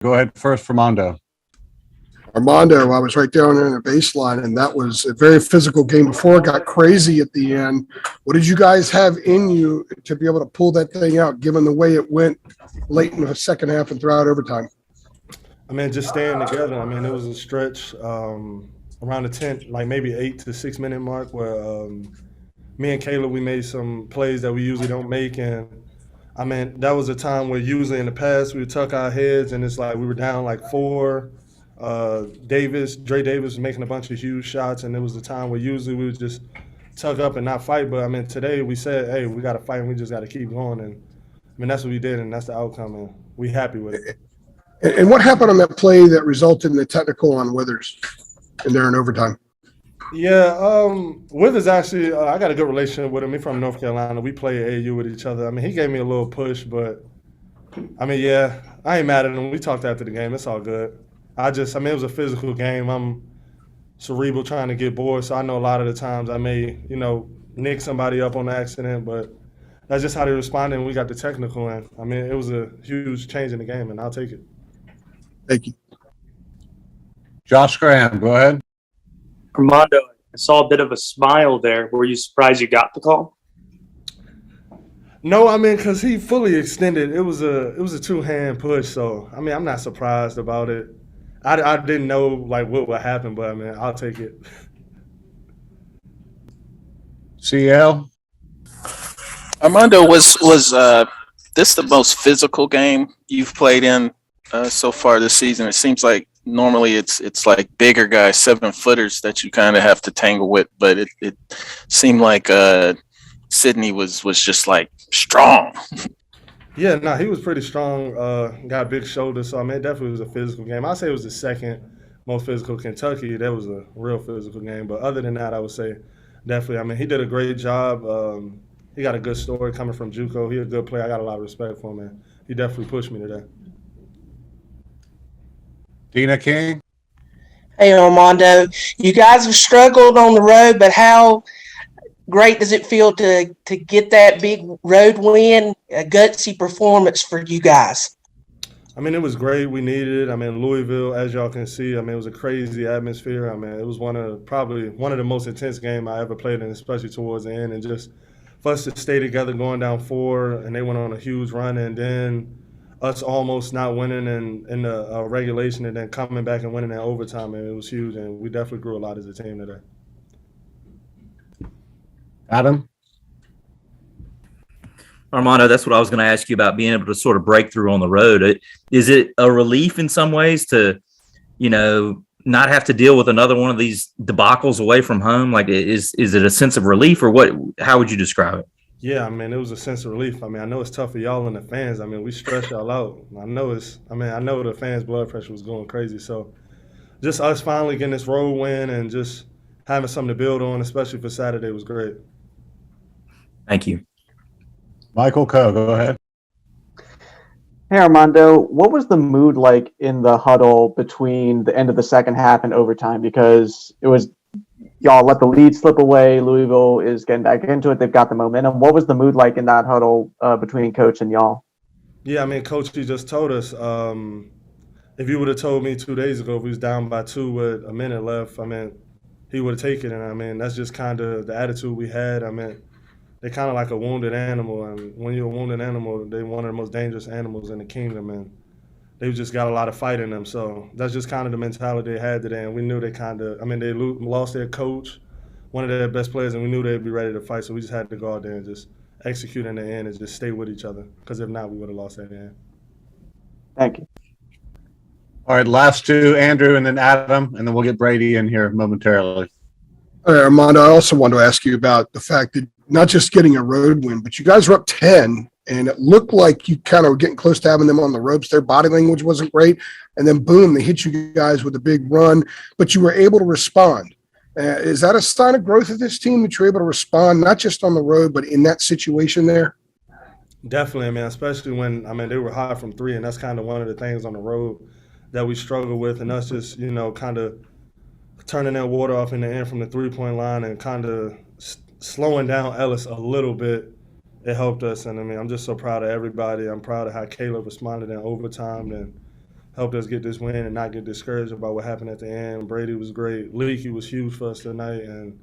Go ahead first for Mondo. Armando, I was right down there in the baseline, and that was a very physical game before it got crazy at the end. What did you guys have in you to be able to pull that thing out, given the way it went late in the second half and throughout overtime? I mean, just staying together. I mean, it was a stretch around the 10, like maybe 8 to 6 minute mark where me and Kayla, we made some plays that we usually don't make. And I mean, that was a time where usually in the past we would tuck our heads and it's like we were down like four. Dre Davis was making a bunch of huge shots, and it was the time where usually we would just tuck up and not fight. But I mean, today we said, hey, we got to fight and we just got to keep going. And I mean, that's what we did, and that's the outcome, and we happy with it. And what happened on that play that resulted in the technical on Withers and there in overtime? Yeah, Withers actually, I got a good relationship with him. He's from North Carolina. We play AAU with each other. I mean, he gave me a little push, but I mean, yeah, I ain't mad at him. We talked after the game. It's all good. I mean, it was a physical game. I'm cerebral trying to get bored, so I know a lot of the times I may, nick somebody up on accident, but that's just how they responded, and we got the technical in. I mean, it was a huge change in the game, and I'll take it. Thank you. Josh Graham, go ahead. Armando, I saw a bit of a smile there. Were you surprised you got the call? No, I mean, because he fully extended. It was a two-hand push, so I mean, I'm not surprised about it. I didn't know like what would happen, but I mean, I'll take it. CL. Armando, was this the most physical game you've played in so far this season? It seems like normally it's like bigger guys, 7-footers that you kind of have to tangle with, but it seemed like Sydney was just like strong. Yeah, no, he was pretty strong. Got big shoulders, so I mean, it definitely was a physical game. I'd say it was the second most physical. Kentucky, that was a real physical game. But other than that, I would say definitely. I mean, he did a great job. He got a good story coming from JUCO. He's a good player. I got a lot of respect for him, man. He definitely pushed me today. Dina King. Hey, Armando, you guys have struggled on the road, but how great does it feel to get that big road win, a gutsy performance for you guys? I mean, it was great. We needed it. I mean, Louisville, as y'all can see, I mean, it was a crazy atmosphere. I mean, it was probably one of the most intense games I ever played in, especially towards the end. And just for us to stay together going down 4, and they went on a huge run, and then us almost not winning in the regulation and then coming back and winning in overtime, and it was huge. And we definitely grew a lot as a team today. Adam. Armando, that's what I was going to ask you about, being able to sort of break through on the road. Is it a relief in some ways to, not have to deal with another one of these debacles away from home? Like, is it a sense of relief, or what? How would you describe it? Yeah, I mean, it was a sense of relief. I mean, I know it's tough for y'all and the fans. I mean, we stress y'all out. I know the fans' blood pressure was going crazy. So just us finally getting this road win and just having something to build on, especially for Saturday, was great. Thank you. Michael Coe, go ahead. Hey, Armando, what was the mood like in the huddle between the end of the second half and overtime? Because it was, y'all let the lead slip away. Louisville is getting back into it. They've got the momentum. What was the mood like in that huddle between Coach and y'all? Yeah, I mean, Coach, he just told us, if you would have told me 2 days ago if we was down by 2 with a minute left, I mean, he would have taken it. And I mean, that's just kind of the attitude we had. I mean, they're kind of like a wounded animal, and when you're a wounded animal, they're one of the most dangerous animals in the kingdom, and they've just got a lot of fight in them. So that's just kind of the mentality they had today, and we knew they lost their coach, one of their best players, and we knew they'd be ready to fight, so we just had to go out there and just execute in the end and just stay with each other, because if not, we would have lost that end. Thank you. All right, last two, Andrew and then Adam, and then we'll get Brady in here momentarily. All right, Armando, I also want to ask you about the fact that not just getting a road win, but you guys were up 10, and it looked like you kind of were getting close to having them on the ropes. Their body language wasn't great, and then boom, they hit you guys with a big run, but you were able to respond. Is that a sign of growth of this team, that you're able to respond, not just on the road, but in that situation there? Definitely, man, especially when, they were hot from 3, and that's kind of one of the things on the road that we struggle with, and us just, kind of turning that water off in the end from the three-point line and kind of slowing down Ellis a little bit. It helped us, and I'm just so proud of everybody. I'm proud of how Caleb responded in overtime, and helped us get this win and not get discouraged about what happened at the end. Brady was great. Leaky was huge for us tonight. And,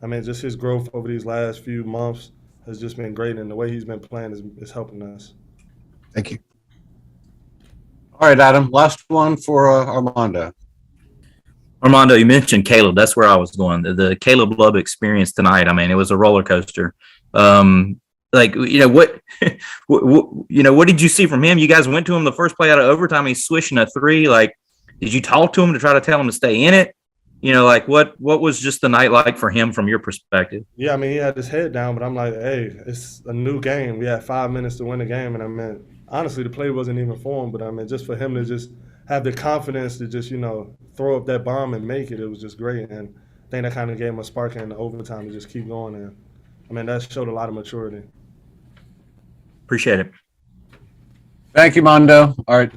I mean, just his growth over these last few months has just been great. And the way he's been playing is helping us. Thank you. All right, Adam. Last one for Armando. Armando, you mentioned Caleb. That's where I was going. The Caleb Love experience tonight. I mean, it was a roller coaster. Like, you know, what did you see from him? You guys went to him the first play out of overtime. He's swishing a three. Like, did you talk to him to try to tell him to stay in it? You know, like what was just the night like for him from your perspective? Yeah, I mean, he had his head down, but I'm like, hey, it's a new game. We had 5 minutes to win the game. And I mean, honestly, the play wasn't even for him. But I mean, just for him to just have the confidence to just, you know, throw up that bomb and make it was just great. And I think that kind of gave him a spark in the overtime to just keep going. And I mean, that showed a lot of maturity. Appreciate it. Thank you, Mondo. All right.